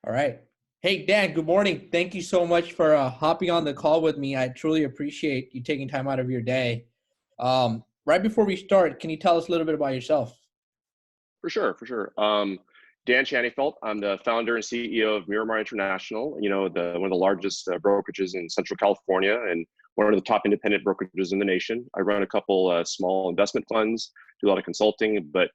All right. Hey, Dan, good morning. Thank you so much for hopping on the call with me. I truly appreciate you taking time out of your day. Right before we start, can you tell us a little bit about yourself? For sure. Dan Shanyfelt. I'm the founder and CEO of Miramar International. One of the largest brokerages in Central California and one of the top independent brokerages in the nation. I run a couple small investment funds, do a lot of consulting, but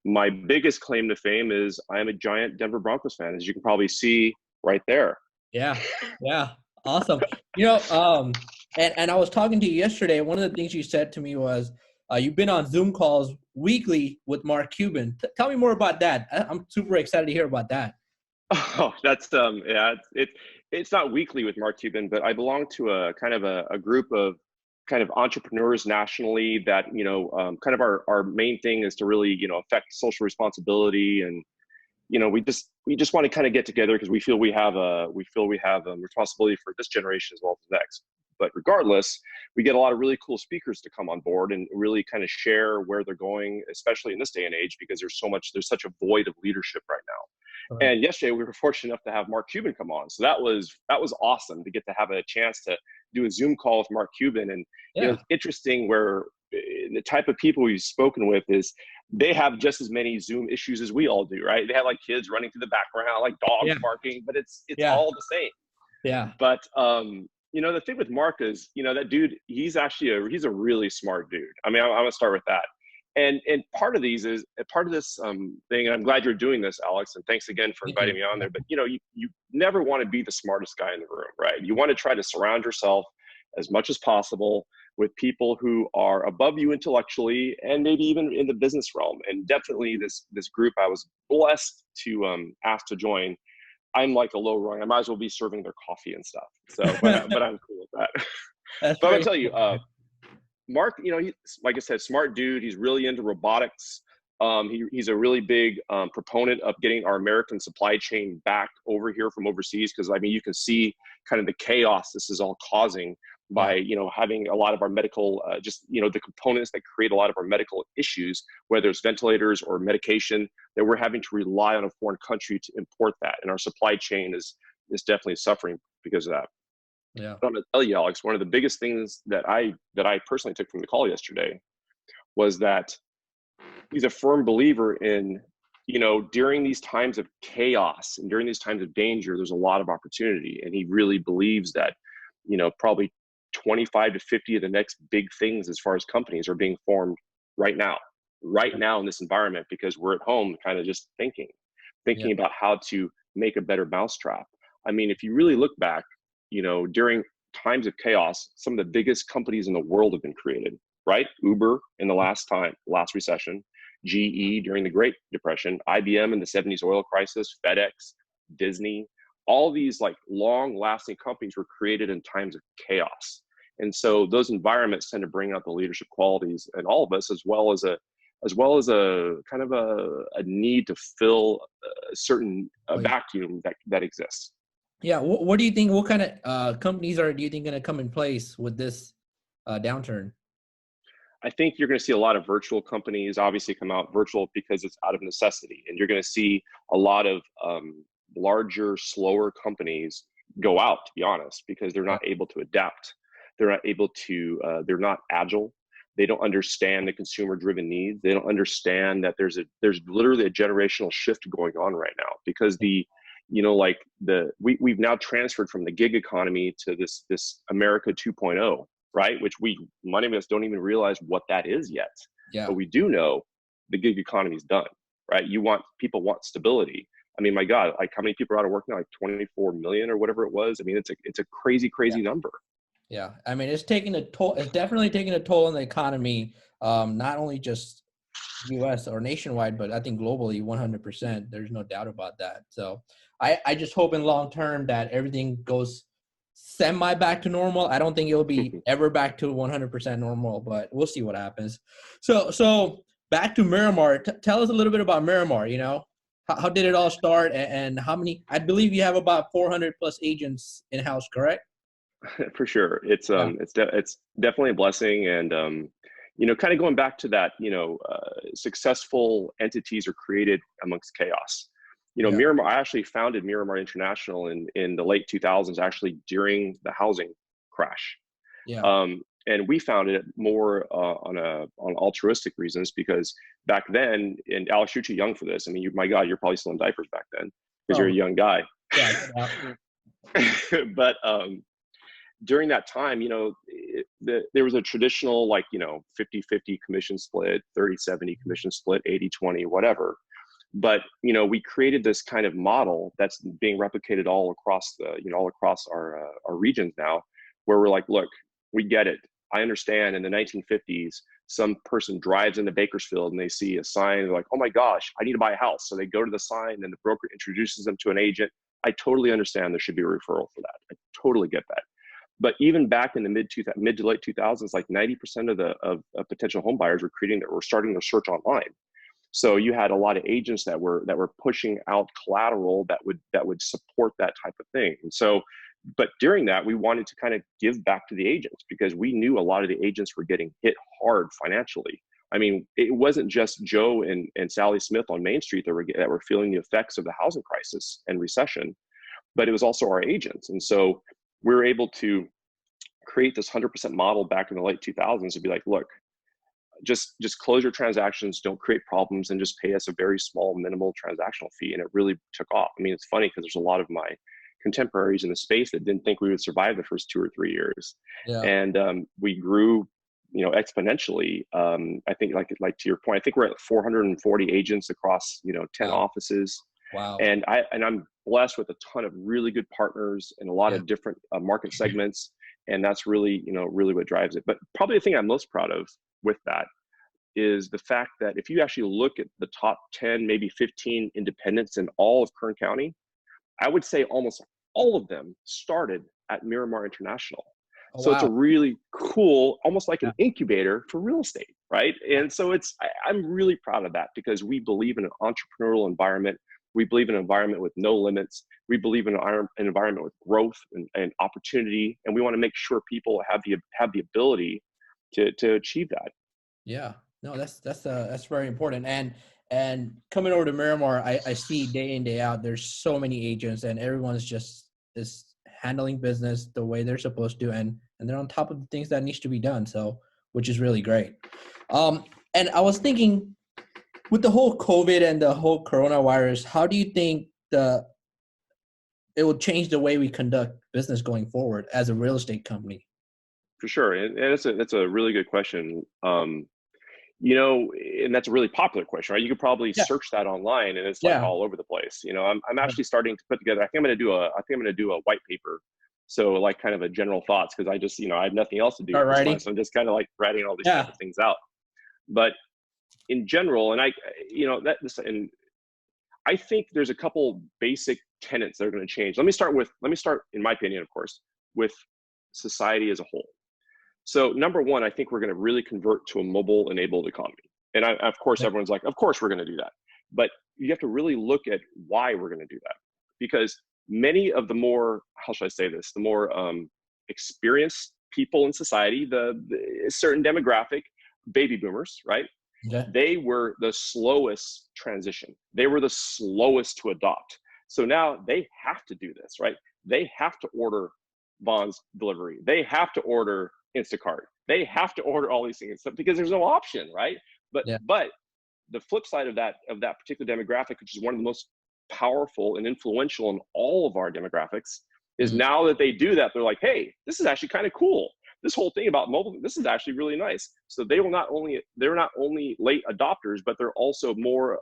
my biggest claim to fame is I am a giant Denver Broncos fan, as you can probably see right there. Yeah, yeah, awesome. You know, and I was talking to you yesterday. One of the things you said to me was you've been on Zoom calls weekly with Mark Cuban. Tell me more about that. I'm super excited to hear about that. Oh, that's yeah, it's not weekly with Mark Cuban, but I belong to a kind of a group of kind of entrepreneurs nationally that kind of our main thing is to really affect social responsibility. And we just want to kind of get together because we feel we have responsibility for this generation as well as the next. But regardless, we get a lot of really cool speakers to come on board and really kind of share where they're going, especially in this day and age, because there's such a void of leadership right now. Correct. And yesterday we were fortunate enough to have Mark Cuban come on. So that was awesome to get to have a chance to do a Zoom call with Mark Cuban. And Yeah, it's interesting where the type of people we've spoken with is they have just as many Zoom issues as we all do, right? They have like kids running through the background, like dogs yeah, barking, but it's yeah, all the same. yeah, But the thing with Mark is, that dude, he's a really smart dude. I mean, I'm gonna start with that. And part of this thing, and I'm glad you're doing this, Alex, and thanks again for thank you. inviting me on there. But you never want to be the smartest guy in the room, right? You want to try to surround yourself as much as possible with people who are above you intellectually and maybe even in the business realm. And definitely this group I was blessed to ask to join. I'm like a low rung. I might as well be serving their coffee and stuff. So, but I'm cool with that. That's But I'm gonna pretty tell you, cool. Mark, he, like I said, smart dude. He's really into robotics. He's a really big proponent of getting our American supply chain back over here from overseas, because I mean, you can see kind of the chaos this is all causing Yeah, by having a lot of our medical the components that create a lot of our medical issues, whether it's ventilators or medication, that we're having to rely on a foreign country to import that, and our supply chain is definitely suffering because of that. yeah, But I'm going to tell you, Alex, one of the biggest things that I personally took from the call yesterday was that he's a firm believer in, during these times of chaos and during these times of danger, there's a lot of opportunity. And he really believes that, probably 25 to 50 of the next big things as far as companies are being formed right now, right now in this environment, because we're at home kind of just yeah, thinking about how to make a better mousetrap. I mean, if you really look back, during times of chaos, some of the biggest companies in the world have been created, right? Uber in the last recession, GE during the Great Depression, IBM in the 70s oil crisis, FedEx, Disney, all these like long lasting companies were created in times of chaos. And so those environments tend to bring out the leadership qualities in all of us, as well as a kind of a need to fill a certain oh, vacuum that exists. yeah. What do you think? What kind of companies do you think going to come in place with this downturn? I think you're going to see a lot of virtual companies obviously come out virtual because it's out of necessity. And you're going to see a lot of larger, slower companies go out, to be honest, because they're Yeah, not able to adapt. They're not agile. They don't understand the consumer driven needs. They don't understand that there's literally a generational shift going on right now, because we've now transferred from the gig economy to this America 2.0, right? Which many of us don't even realize what that is yet. yeah, But we do know the gig economy is done, right? People want stability. I mean, my God, like how many people are out of work now? Like 24 million or whatever it was. I mean, it's a crazy, yeah, crazy number. yeah. I mean, it's taking a toll. It's definitely taking a toll on the economy. Not only just U.S. or nationwide, but I think globally, 100%. There's no doubt about that. So I just hope in long term that everything goes semi back to normal. I don't think it'll be ever back to 100% normal, but we'll see what happens. So back to Miramar. Tell us a little bit about Miramar. How did it all start, and how many? I believe you have about 400 plus agents in house, correct? For sure. It's Yeah, it's definitely a blessing. And kind of going back to that, successful entities are created amongst chaos. Yeah. Miramar, I actually founded Miramar International in the late 2000s, actually during the housing crash. Yeah. And we founded it more on altruistic reasons, because back then, and Alex, you're too young for this. I mean, my God, you're probably still in diapers back then because you're a Probably. young guy. Yeah. Get out. But during that time, there was a traditional, like, 50-50 commission split, 30-70 commission split, 80-20, whatever. But, we created this kind of model that's being replicated all across our regions now, where we're like, look, we get it. I understand in the 1950s, some person drives into Bakersfield and they see a sign, they're like, oh my gosh, I need to buy a house. So they go to the sign and the broker introduces them to an agent. I totally understand there should be a referral for that. I totally get that. But even back in the mid to late 2000s, like 90% of potential home buyers were starting their search online. So you had a lot of agents that were pushing out collateral that would support that type of thing. And so, but during that, we wanted to kind of give back to the agents, because we knew a lot of the agents were getting hit hard financially. I mean, it wasn't just Joe and Sally Smith on Main Street that were feeling the effects of the housing crisis and recession, but it was also our agents. And so we were able to create this 100% model back in the late 2000s to be like, look, just close your transactions, don't create problems, and just pay us a very small minimal transactional fee. And it really took off. I mean, it's funny because there's a lot of my contemporaries in the space that didn't think we would survive the first 2 or 3 years. Yeah. And we grew, exponentially. I think like to your point, I think we're at 440 agents across, 10 Wow. offices. Wow. And I'm blessed with a ton of really good partners in a lot Yeah. of different market segments. And that's really, really what drives it. But probably the thing I'm most proud of with that is the fact that if you actually look at the top 10, maybe 15 independents in all of Kern County, I would say almost all of them started at Miramar International. Oh, So it's a wow. really cool, almost like Yeah. an incubator for real estate, right? And so I'm really proud of that, because we believe in an entrepreneurial environment. We believe in an environment with no limits. We believe in an environment with growth and opportunity, and we want to make sure people have the ability to achieve that. Yeah. No, that's very important. And coming over to Miramar, I see day in, day out, there's so many agents, and everyone's just is handling business the way they're supposed to, and they're on top of the things that needs to be done. So, which is really great. And I was thinking, with the whole COVID and the whole coronavirus, how do you think it will change the way we conduct business going forward as a real estate company? For sure, and that's a really good question. And that's a really popular question, right? You could probably Yeah. search that online, and it's like Yeah. all over the place. I'm actually starting to put together. I think I'm going to do a white paper. So like kind of a general thoughts, because I have nothing else to do Start at this writing. point, so I'm just kind of like writing all these type Yeah. of things out. But in general, and and I think there's a couple basic tenets that are going to change. Let me start, in my opinion, of course, with society as a whole. So number one, I think we're going to really convert to a mobile enabled economy. And of course, Yeah. everyone's like, of course we're going to do that. But you have to really look at why we're going to do that. Because many of the more, how should I say this, the more experienced people in society, the certain demographic, baby boomers, right? Okay. They were the slowest transition. They were the slowest to adopt. So now they have to do this, right? They have to order Vaughn's delivery. They have to order Instacart. They have to order all these things because there's no option, right? But Yeah. the flip side of that particular demographic, which is one of the most powerful and influential in all of our demographics, is Mm. now that they do that, they're like, hey, this is actually kind of cool. This whole thing about mobile, this is actually really nice. So they're not only late adopters, but they're also more,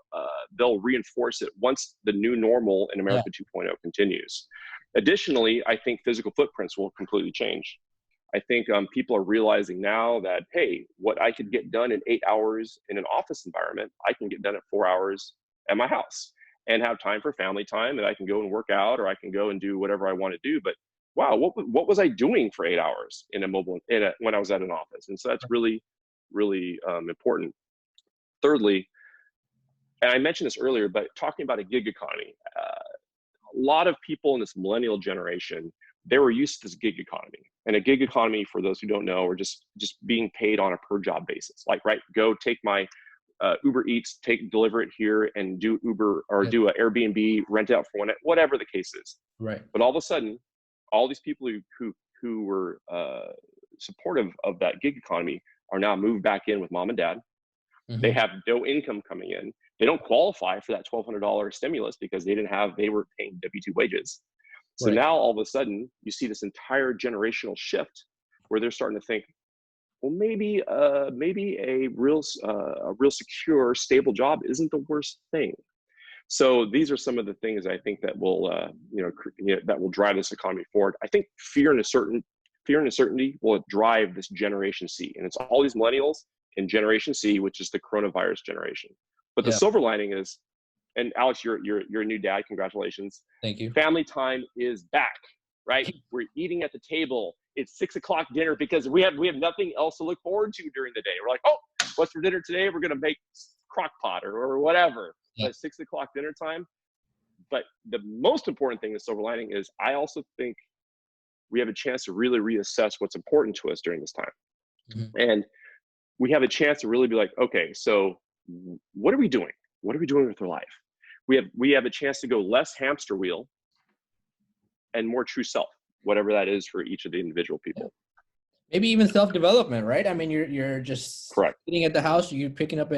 they'll reinforce it once the new normal in Yeah. America 2.0 continues. Additionally, I think physical footprints will completely change. I think people are realizing now that, hey, what I could get done in 8 hours in an office environment, I can get done at 4 hours at my house and have time for family time, and I can go and work out, or I can go and do whatever I want to do. But wow, what was I doing for 8 hours when I was at an office? And so that's really, really important. Thirdly, and I mentioned this earlier, but talking about a gig economy, a lot of people in this millennial generation, they were used to this gig economy. And a gig economy, for those who don't know, are just being paid on a per job basis. Like, right, go take my Uber Eats, deliver it here, and do Uber or do a Airbnb, rent out for one, whatever the case is. Right. But all of a sudden, all these people who were supportive of that gig economy are now moved back in with mom and dad. Mm-hmm. They have no income coming in. They don't qualify for that $1,200 stimulus because they were paying W-2 wages. So Right. now all of a sudden you see this entire generational shift where they're starting to think, well, maybe a real secure, stable job isn't the worst thing. So these are some of the things I think that will, that will drive this economy forward. I think fear and uncertainty will drive this Generation C, and it's all these millennials in Generation C, which is the coronavirus generation. But the silver lining is, and Alex, you're a new dad. Congratulations. Thank you. Family time is back, right? We're eating at the table. It's 6 o'clock dinner because we have nothing else to look forward to during the day. We're like, oh, what's for dinner today? We're gonna make crock pot or whatever. Yeah. But 6 o'clock dinner time. But the most important thing, the silver lining, is I also think we have a chance to really reassess what's important to us during this time. Mm-hmm. And we have a chance to really be like, okay, so what are we doing? What are we doing with our life? We have a chance to go less hamster wheel and more true self, whatever that is for each of the individual people. Maybe even self-development, right? I mean, you're just correct sitting at the house, you're picking up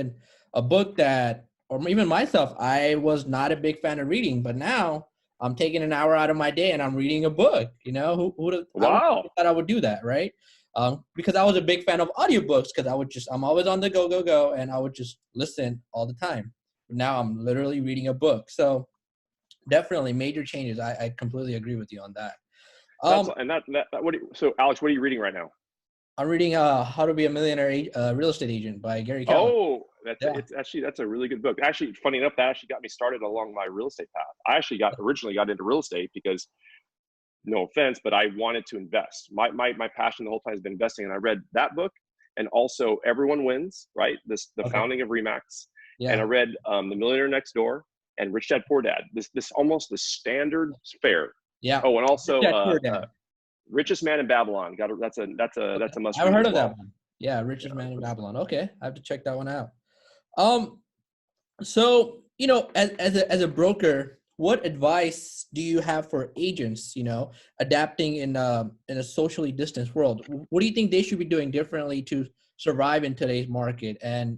a book that, or even myself, I was not a big fan of reading, but now I'm taking an hour out of my day and I'm reading a book. You know, wow, I thought I would do that, right? Because I was a big fan of audiobooks because I'm always on the go, and I would just listen all the time. Now I'm literally reading a book. So definitely major changes. I completely agree with you on that. So Alex, what are you reading right now? I'm reading How to Be a Millionaire Real Estate Agent by Gary Keller. Oh, that's a really good book. Actually, funny enough, that actually got me started along my real estate path. I actually originally got into real estate because, no offense, but I wanted to invest. My passion the whole time has been investing, and I read that book and also Everyone Wins, right? The founding of Remax. Yeah. And I read The Millionaire Next Door and Rich Dad Poor Dad. This almost the standard fare. Yeah. Oh, and also Richest Man in Babylon. That's a must read. I've heard of that one. Yeah, Richest Man in Babylon. Okay, I have to check that one out. So as a broker, what advice do you have for agents? Adapting in a socially distanced world. What do you think they should be doing differently to survive in today's market and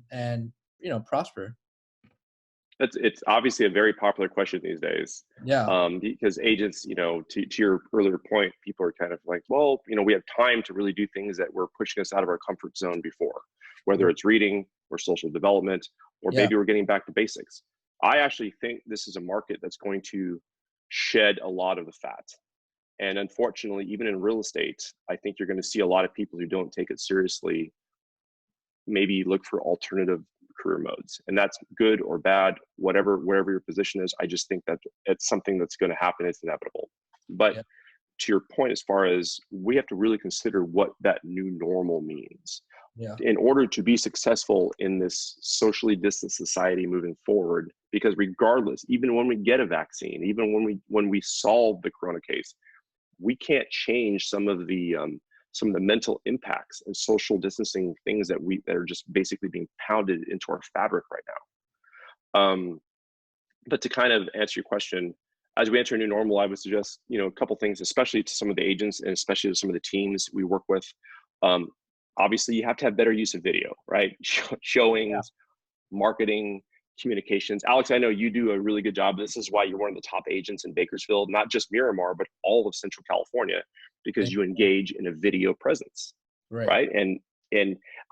prosper? It's obviously a very popular question these days. Yeah. Because agents, to your earlier point, people are kind of like, well, we have time to really do things that were pushing us out of our comfort zone before, whether it's reading or social development, or maybe we're getting back to basics. I actually think this is a market that's going to shed a lot of the fat. And unfortunately, even in real estate, I think you're going to see a lot of people who don't take it seriously, maybe look for alternative career modes, and that's good or bad, wherever your position is. I just think that it's something that's going to happen. It's inevitable. But to your point, as far as we have to really consider what that new normal means in order to be successful in this socially distant society moving forward, because regardless, even when we get a vaccine, even when we solve the corona case, we can't change some of the mental impacts and social distancing things that are just basically being pounded into our fabric right now. But to kind of answer your question, as we enter a new normal, I would suggest, a couple things, especially to some of the agents and especially to some of the teams we work with. Obviously, you have to have better use of video, right? Showings, marketing, communications. Alex, I know you do a really good job. This is why you're one of the top agents in Bakersfield, not just Miramar, but all of Central California, because you engage in a video presence, right? And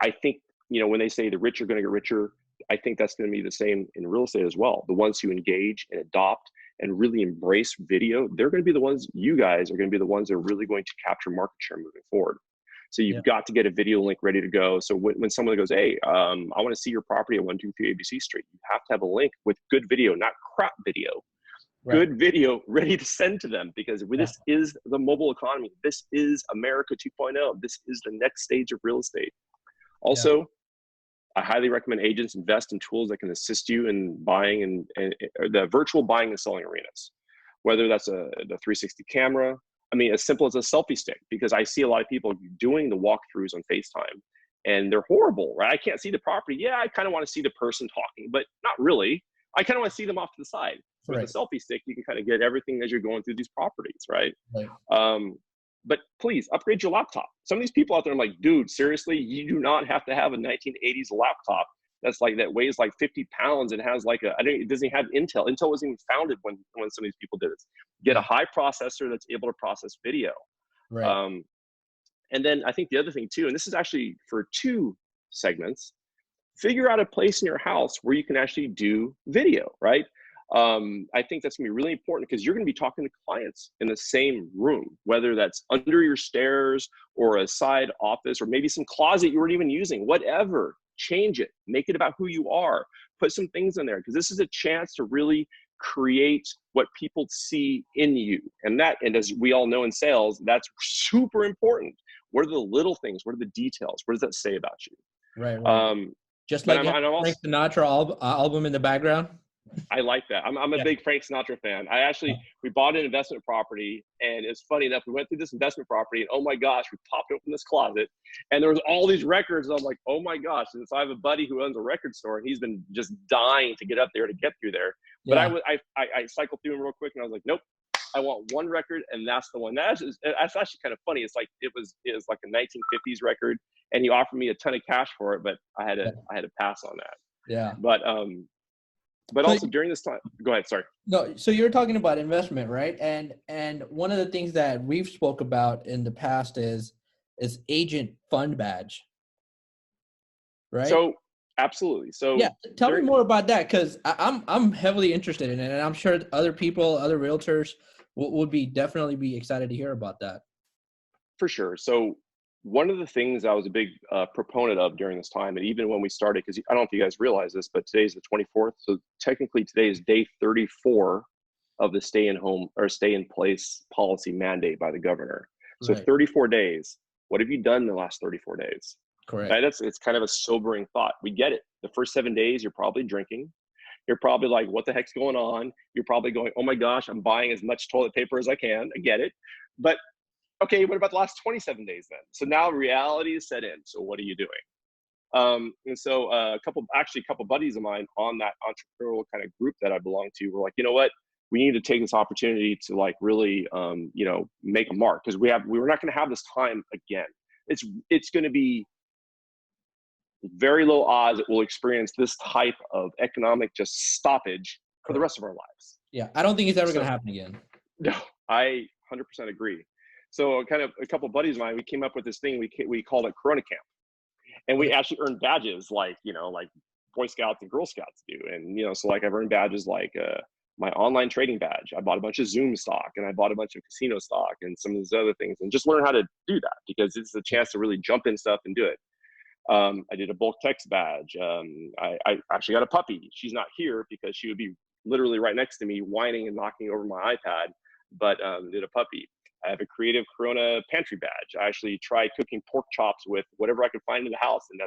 I think, when they say the rich are going to get richer, I think that's going to be the same in real estate as well. The ones who engage and adopt and really embrace video, they're going to be the ones, you guys are going to be the ones that are really going to capture market share moving forward. So you've got to get a video link ready to go. So when someone goes, hey, I want to see your property at 123 ABC Street, you have to have a link with good video, not crap video. Good video ready to send to them, because this is the mobile economy. This is America 2.0. This is the next stage of real estate. Also, I highly recommend agents invest in tools that can assist you in buying and the virtual buying and selling arenas, whether that's the 360 camera. I mean, as simple as a selfie stick, because I see a lot of people doing the walkthroughs on FaceTime and they're horrible, right? I can't see the property. Yeah, I kind of want to see the person talking, but not really. I kind of want to see them off to the side. With Right. the selfie stick, you can kind of get everything as you're going through these properties, right? Right. But please upgrade your laptop. Some of these people out there, I'm like, dude, seriously, you do not have to have a 1980s laptop that weighs like 50 pounds and has like it doesn't have Intel. Intel wasn't even founded when some of these people did this. Get a high processor that's able to process video. Right. And then I think the other thing too, and this is actually for two segments, figure out a place in your house where you can actually do video, right? I think that's gonna be really important because you're gonna be talking to clients in the same room, whether that's under your stairs or a side office or maybe some closet you weren't even using, whatever. Change it, make it about who you are, put some things in there because this is a chance to really create what people see in you. And as we all know in sales, that's super important. What are the little things? What are the details? What does that say about you? Right. Right. Just like I'm also, Frank Sinatra album in the background. I like that. I'm a big Frank Sinatra fan. We bought an investment property, and it's funny enough, we went through this investment property, and oh my gosh, we popped open this closet, and there was all these records, and I'm like, oh my gosh. And so I have a buddy who owns a record store, and he's been just dying to get up there to get through there. But I cycled through them real quick, and I was like, nope, I want one record, and that's the one. That's actually kind of funny. It's like it was like a 1950s record, and he offered me a ton of cash for it, but I had to pass on that. Yeah. But also during this time, go ahead. Sorry. No, so you're talking about investment, right? And one of the things that we've spoke about in the past is agent fund badge, right? So absolutely. So yeah, tell me more about that because I'm heavily interested in it, and I'm sure other people, other realtors would definitely be excited to hear about that. For sure. So one of the things I was a big proponent of during this time, and even when we started, because I don't know if you guys realize this, but today's the 24th. So technically today is day 34 of the stay in place policy mandate by the governor. So Right. 34 days. What have you done in the last 34 days? Correct. Right? It's kind of a sobering thought. We get it. The first 7 days, you're probably drinking. You're probably like, what the heck's going on? You're probably going, oh my gosh, I'm buying as much toilet paper as I can. I get it. But okay, what about the last 27 days then? So now reality is set in. So what are you doing? And so a couple buddies of mine on that entrepreneurial kind of group that I belong to were like, you know what? We need to take this opportunity to like really, make a mark because we were not going to have this time again. It's going to be very low odds that we'll experience this type of economic just stoppage for the rest of our lives. Yeah, I don't think it's ever going to happen again. No, I 100% agree. So kind of a couple of buddies of mine, we came up with this thing, we called it Corona Camp. And we actually earned badges like Boy Scouts and Girl Scouts do. And, so like I've earned badges like my online trading badge. I bought a bunch of Zoom stock and I bought a bunch of casino stock and some of these other things and just learn how to do that because it's a chance to really jump in stuff and do it. I did a bulk text badge. I actually got a puppy. She's not here because she would be literally right next to me whining and knocking over my iPad, but did a puppy. I have a creative Corona pantry badge. I actually tried cooking pork chops with whatever I could find in the house. And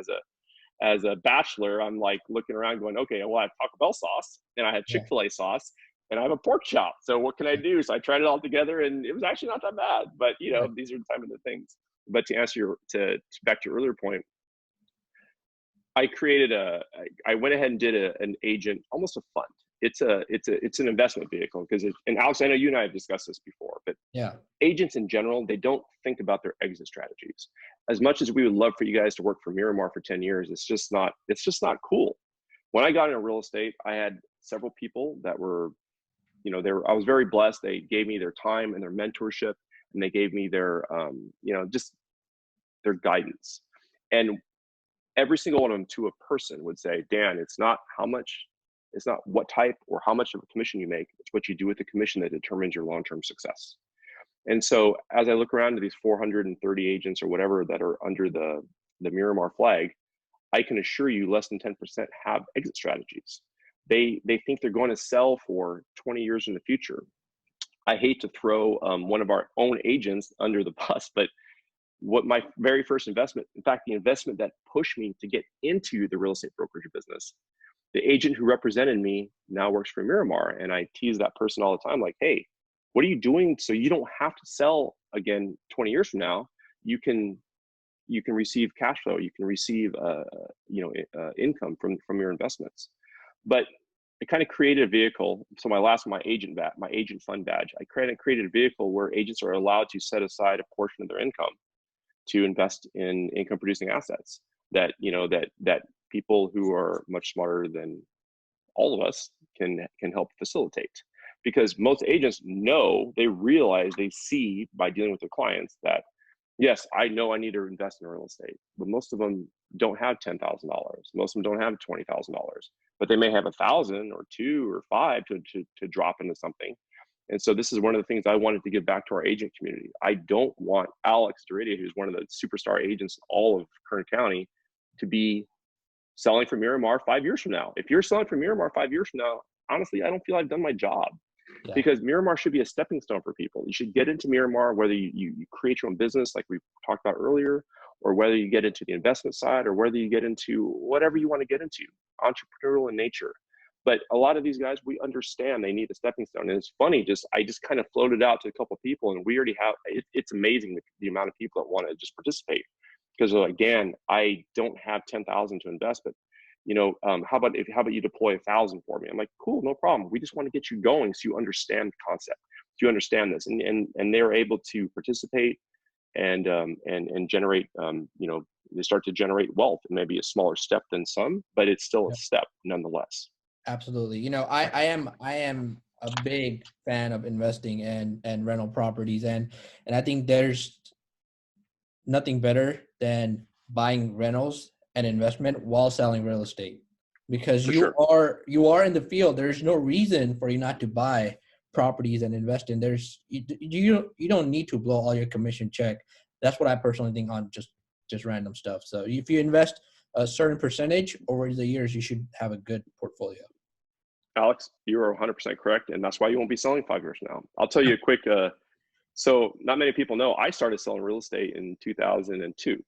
as a bachelor, I'm like looking around going, okay, well, I have Taco Bell sauce and I have Chick-fil-A sauce and I have a pork chop. So what can I do? So I tried it all together and it was actually not that bad, but these are the time of the things. But to answer back to your earlier point, I went ahead and did an agent, almost a fund. It's an investment vehicle and Alex, I know you and I have discussed this before, but agents in general, they don't think about their exit strategies. As much as we would love for you guys to work for Miramar for 10 years, it's just not cool. When I got into real estate, I had several people that were, I was very blessed. They gave me their time and their mentorship, and they gave me their, just their guidance. And every single one of them to a person would say, Dan, it's not what type or how much of a commission you make. It's what you do with the commission that determines your long-term success. And so as I look around to these 430 agents or whatever that are under the Miramar flag, I can assure you less than 10% have exit strategies. They think they're going to sell for 20 years in the future. I hate to throw one of our own agents under the bus, but what my very first investment, in fact, the investment that pushed me to get into the real estate brokerage business, the agent who represented me now works for Miramar. And I tease that person all the time, like, hey, what are you doing so you don't have to sell again 20 years from now? You can you can receive cash flow, you can receive income from your investments. But I kind of created a vehicle. So my agent fund badge, I created a vehicle where agents are allowed to set aside a portion of their income to invest in income producing assets that people who are much smarter than all of us can help facilitate. Because most agents realize, they see by dealing with their clients that, yes, I know I need to invest in real estate, but most of them don't have $10,000. Most of them don't have $20,000, but they may have 1,000 or 2 or 5 to drop into something. And so this is one of the things I wanted to give back to our agent community. I don't want Alex Duridia, who's one of the superstar agents in all of Kern County, to be selling for Miramar 5 years from now. If you're selling for Miramar 5 years from now, honestly, I don't feel I've done my job. Yeah. Because Miramar should be a stepping stone for people. You should get into Miramar, whether you create your own business like we talked about earlier, or whether you get into the investment side, or whether you get into whatever you want to get into, entrepreneurial in nature. But a lot of these guys, we understand they need a stepping stone. And it's funny, I just kind of floated out to a couple of people, and we already have, it's amazing the amount of people that want to just participate. Because again, I don't have 10,000 to invest, but how about you deploy 1,000 for me? I'm like, cool, no problem. We just want to get you going so you understand the concept, so you understand this, and they're able to participate and generate, they start to generate wealth. It may be a smaller step than some, but it's still a step nonetheless. Absolutely. I am a big fan of investing and rental properties, and I think there's nothing better than buying rentals and investment while selling real estate, because you are in the field. There's no reason for you not to buy properties and invest in. You don't need to blow all your commission check. That's what I personally think on just random stuff. So if you invest a certain percentage over the years, you should have a good portfolio. Alex, you are 100% correct, and that's why you won't be selling 5 years from now. I'll tell you a quick. So not many people know I started selling real estate in 2002.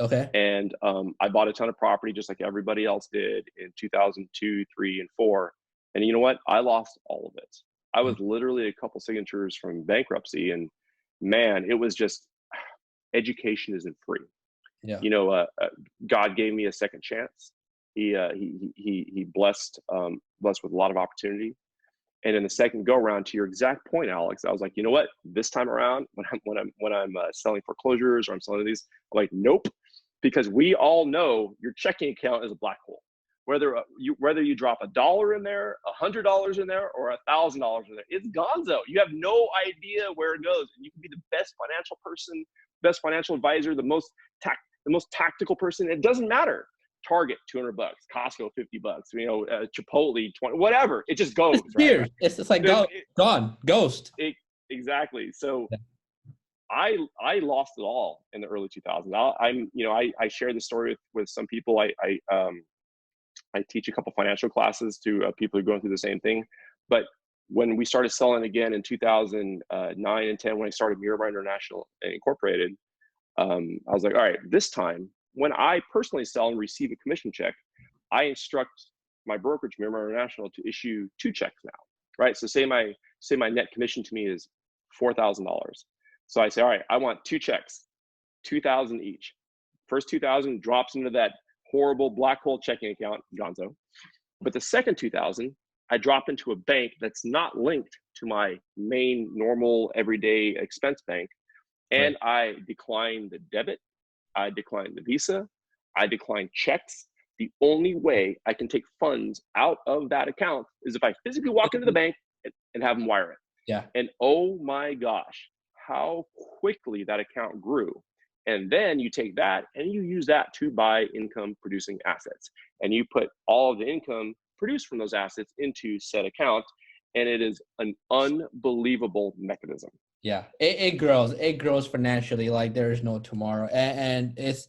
Okay. And I bought a ton of property just like everybody else did in 2002, 3, and 4. And you know what? I lost all of it. I was literally a couple signatures from bankruptcy, and man, it was just, education isn't free. Yeah. God gave me a second chance. He blessed with a lot of opportunity. And in the second go around, to your exact point, Alex, I was like, you know what? This time around, when I'm selling foreclosures or I'm selling these, I'm like, nope, because we all know your checking account is a black hole. Whether you drop $1 in there, $100 in there, or $1,000 in there, it's gonzo. You have no idea where it goes. And you can be the best financial person, best financial advisor, the most tactical person. It doesn't matter. Target $200, Costco $50, Chipotle 20, whatever. It just goes. Right? It's just like gone, ghost. Exactly. So I lost it all in the early 2000s. I share this story with some people. I teach a couple financial classes to people who are going through the same thing. But when we started selling again in 2009 and 10, when I started Miramar International Incorporated, I was like, all right, this time, when I personally sell and receive a commission check, I instruct my brokerage, Miramar International, to issue 2 checks now, right? So say my net commission to me is $4,000. So I say, all right, I want 2 checks, 2,000 each. First 2,000 drops into that horrible black hole checking account, gonzo. But the second 2,000, I drop into a bank that's not linked to my main normal everyday expense bank. And I decline the debit, I decline the Visa, I decline checks. The only way I can take funds out of that account is if I physically walk into the bank and have them wire it. Yeah. And oh my gosh, how quickly that account grew. And then you take that and you use that to buy income producing assets. And you put all of the income produced from those assets into said account. And it is an unbelievable mechanism. Yeah, it grows financially like there is no tomorrow, and it's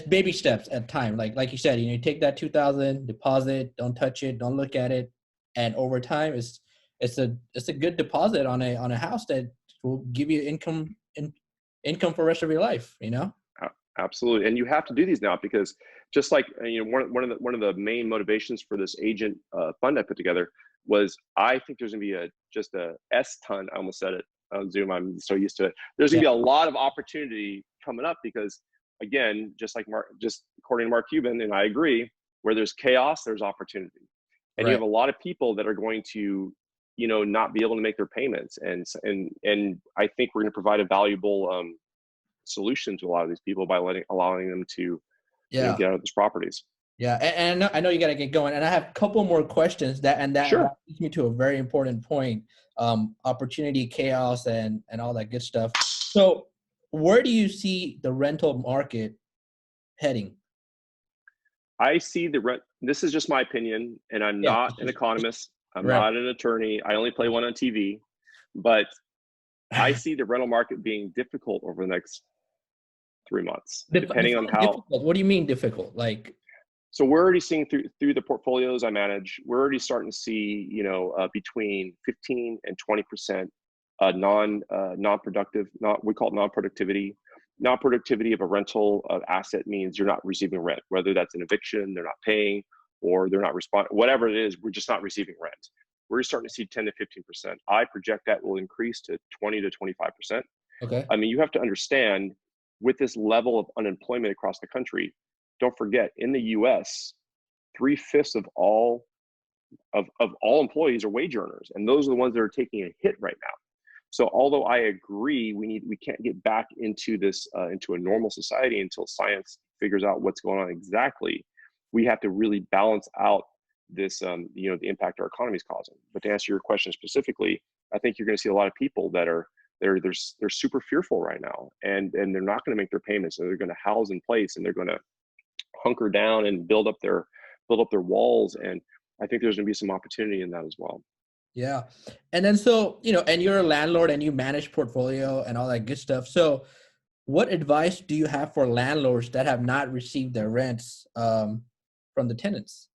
baby steps at a time. Like you said, you take that 2,000 deposit, don't touch it, don't look at it, and over time, it's a good deposit on a house that will give you income for the rest of your life. Absolutely, and you have to do these now because just like one of the main motivations for this agent fund I put together was I think there's gonna be just a S-ton. I almost said it on Zoom. I'm so used to it. There's gonna be a lot of opportunity coming up because again, just according to Mark Cuban, and I agree, where there's chaos, there's opportunity. And you Right. have a lot of people that are going to, not be able to make their payments. And I think we're going to provide a valuable solution to a lot of these people by allowing them to, Yeah. get out of these properties. Yeah. And I know you got to get going. And I have a couple more questions that Sure. leads me to a very important point. Opportunity, chaos, and all that good stuff. So where do you see the rental market heading? I see the rent. This is just my opinion, and I'm Yeah. not an economist. I'm Right. not an attorney. I only play one on TV, but I see the rental market being difficult over the next 3 months, depending on Define how. difficult. What do you mean difficult? Like, So we're already seeing through the portfolios I manage. We're already starting to see, between 15 and 20% non-productive. Not we call it non-productivity. Non-productivity of a rental asset means you're not receiving rent, whether that's an eviction, they're not paying, or they're not responding. Whatever it is, we're just not receiving rent. We're starting to see 10 to 15%. I project that will increase to 20 to 25%. okay. I mean, you have to understand, with this level of unemployment across the country, don't forget, in the US, 3/5 of all employees are wage earners, and those are the ones that are taking a hit right now. So although I agree we can't get back into this into a normal society until science figures out what's going on exactly, we have to really balance out this the impact our economy is causing. But to answer your question specifically, I think you're going to see a lot of people that are they're super fearful right now, and they're not going to make their payments, and they're going to house in place, and they're going to hunker down and build up their walls. And I think there's going to be some opportunity in that as well. Yeah. And then so, and you're a landlord and you manage portfolio and all that good stuff. So what advice do you have for landlords that have not received their rents from the tenants?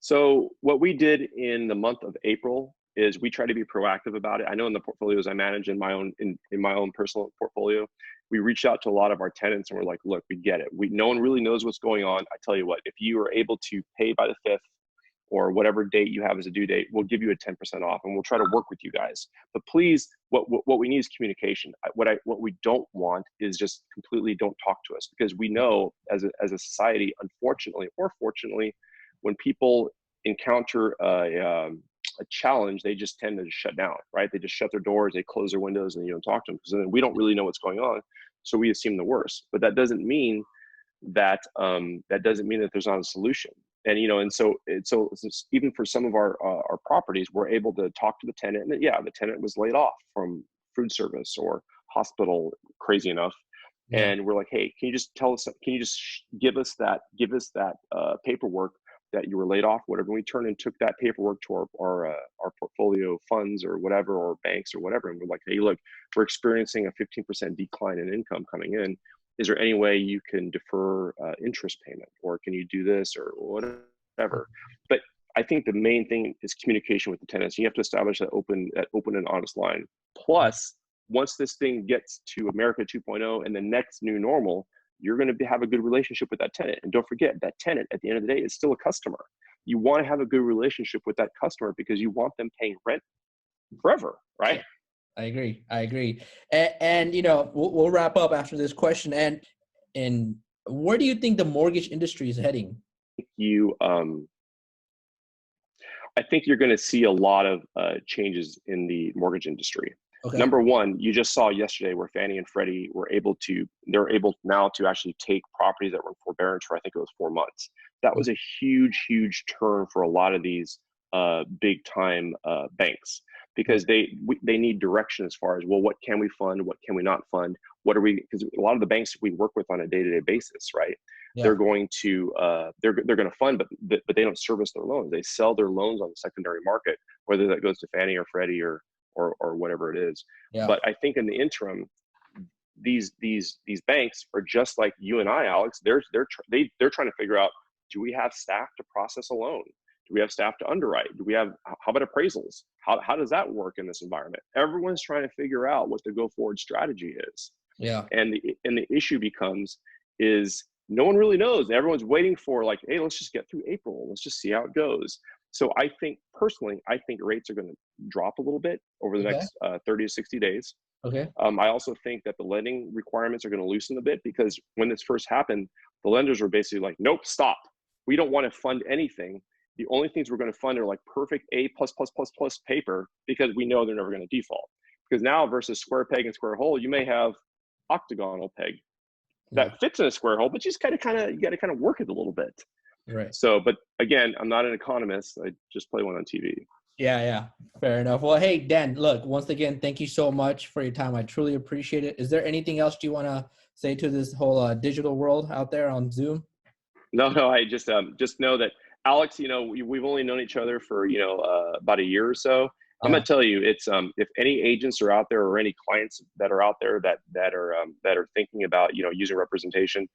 So what we did in the month of April is we try to be proactive about it. I know in the portfolios I manage in my own in my own personal portfolio, we reached out to a lot of our tenants and we're like, look, we get it. No one really knows what's going on. I tell you what, if you are able to pay by the 5th or whatever date you have as a due date, we'll give you a 10% off, and we'll try to work with you guys. But please, what we need is communication. What we don't want is just completely don't talk to us, because we know as a society, unfortunately or fortunately, when people encounter a challenge, they just tend to shut down, right? They just shut their doors, they close their windows, and you don't talk to them, because then we don't really know what's going on. So we assume the worst. But that doesn't mean that there's not a solution. And so even for some of our properties, we're able to talk to the tenant, and yeah, the tenant was laid off from food service or hospital, crazy enough. Yeah. And we're like, hey, can you just tell us, can you just give us that paperwork that you were laid off, whatever. We turned and took that paperwork to our portfolio funds or whatever, or banks or whatever. And we're like, hey, look, we're experiencing a 15% decline in income coming in. Is there any way you can defer interest payment, or can you do this or whatever? But I think the main thing is communication with the tenants. You have to establish that open and honest line. Plus, once this thing gets to America 2.0 and the next new normal, you're going to have a good relationship with that tenant. And don't forget, that tenant at the end of the day is still a customer. You want to have a good relationship with that customer because you want them paying rent forever, right? I agree. And we'll wrap up after this question. And where do you think the mortgage industry is heading? I think you're going to see a lot of changes in the mortgage industry. Okay. Number one, you just saw yesterday where Fannie and Freddie they're able now to actually take properties that were in forbearance for, I think it was 4 months. That was a huge, huge turn for a lot of these big time banks, because they need direction as far as, well, what can we fund? What can we not fund? Because a lot of the banks we work with on a day-to-day basis, right? Yeah. They're going to fund, but they don't service their loans. They sell their loans on the secondary market, whether that goes to Fannie or Freddie or whatever it is. Yeah. But I think in the interim, these banks are just like you and I, Alex. They're trying to figure out, do we have staff to process a loan? Do we have staff to underwrite? How about appraisals? How does that work in this environment? Everyone's trying to figure out what the go forward strategy is. Yeah. And the issue becomes is no one really knows. Everyone's waiting for, like, hey, let's just get through April. Let's just see how it goes. So I think personally, rates are going to drop a little bit over the next 30 to 60 days. Okay. I also think that the lending requirements are going to loosen a bit, because when this first happened, the lenders were basically like, nope, stop. We don't want to fund anything. The only things we're going to fund are like perfect A plus plus plus plus paper, because we know they're never going to default. Because now versus square peg and square hole, you may have octagonal peg Yeah. that fits in a square hole, but you just you got to kind of work it a little bit. Right. So, but again, I'm not an economist. I just play one on TV. Yeah, yeah. Fair enough. Well, hey, Dan, look, once again, thank you so much for your time. I truly appreciate it. Is there anything else you want to say to this whole digital world out there on Zoom? No, I just know that Alex, we've only known each other for about a year or so. I'm Yeah. gonna tell you, it's if any agents are out there, or any clients that are out there that are thinking about using representation,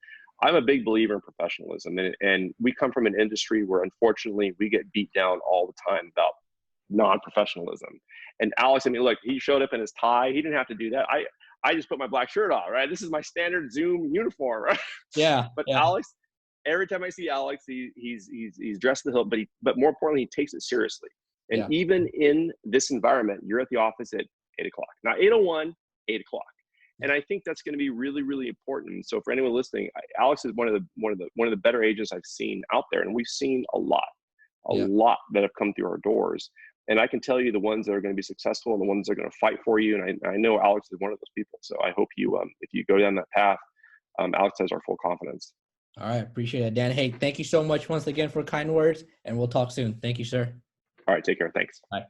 I'm a big believer in professionalism, and we come from an industry where unfortunately we get beat down all the time about non-professionalism. And Alex, I mean, look, he showed up in his tie. He didn't have to do that. I just put my black shirt on, right? This is my standard Zoom uniform, right? Yeah. But Yeah. Alex, every time I see Alex, he's dressed to the hilt, but more importantly, he takes it seriously. And Yeah. even in this environment, you're at the office at 8 o'clock, not 8:01, 8 o'clock. And I think that's going to be really, really important. So for anyone listening, Alex is one of the better agents I've seen out there, and we've seen a Yeah. lot that have come through our doors. And I can tell you the ones that are going to be successful and the ones that are going to fight for you. And I know Alex is one of those people. So I hope if you go down that path, Alex has our full confidence. All right. Appreciate it, Dan. Hey, thank you so much once again for kind words, and we'll talk soon. Thank you, sir. All right, take care. Thanks. Bye.